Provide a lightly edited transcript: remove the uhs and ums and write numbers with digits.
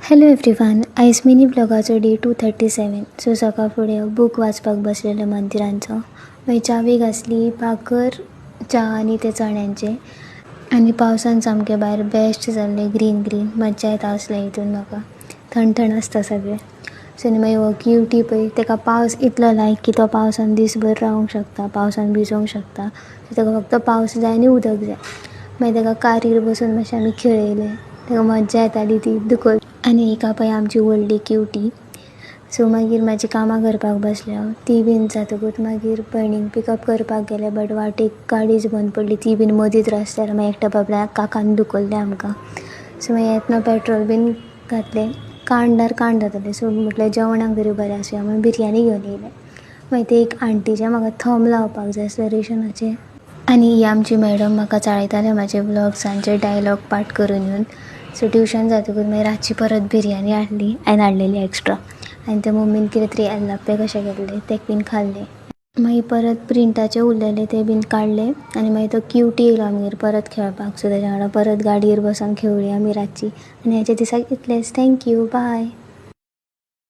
Hello everyone, आयज mini ब्लॉगाचो day 237. So सकाळ फुडें बूक वाचपाक बसलेले मंदिरांचो. मागीर चावी घासली, भाकर च्या आनी ते चण्यांचे. आनी पावसान सामकें भायर बेस्ट जाल्लें, ग्रीन मज्जा येता आसलें हितून. म्हाका थंड आसता सगळें. सो आनी मागीर हो क्यूटी पळय, ताका पावस इतलो लायक की तो पावसान दिसभर रावंक शकता, पावसान भिजोंक शकता. सो ताका फक्त पावस जाय आनी उदक जाय. मागीर ताका कारीर बसून मातशें आमी खेळयलें. ताका मज्जा येताली ती दुकोल. आनी ही पळय आमची व्हडली क्यूटी. सो मागीर म्हजी कामां करपाक बसलें हांव. ती बीन जातकूच मागीर भयणीक पिकअप करपाक गेलें, बट वाटेक गाडीच बंद पडली. ती बीन मदींच रस्त्यार. मागीर एकट्या बाबड्या काकान दुखयलें आमकां. सो मागीर येतना पेट्रोल बीन घातलें. कांण जातालें. सो म्हटलें जेवणाक तरी बरें आसुया म्हणून बिरयानी घेवन येयलें. मागीर ते एक आंटीचें म्हाका थंब लावपाक जाय आसलें रेशनाचें. आनी ही आमची मॅडम म्हाका चाळयतालें म्हाजे व्लॉग्सांचे डायलॉग पाठ करून येवन. सो ट्युशन जातकूच मागीर रातची परत बिरयानी हाडली. हांवें हाडलेली एक्स्ट्रा. आनी ते मम्मीन कितें तरी एल्लाप्पे कशें केल्ले ते बीन खाल्ले. मागीर परत प्रिंटाचे उरलेले ते बीन काडले. आनी मागीर तो क्यूटी येयलो आमगेर परत खेळपाक. सो ताच्या वांगडा परत गाडयेर बसून खेळ्ळी आमी रातची. आनी ह्याच्या दिसाक इतलेंच. Thank you, bye.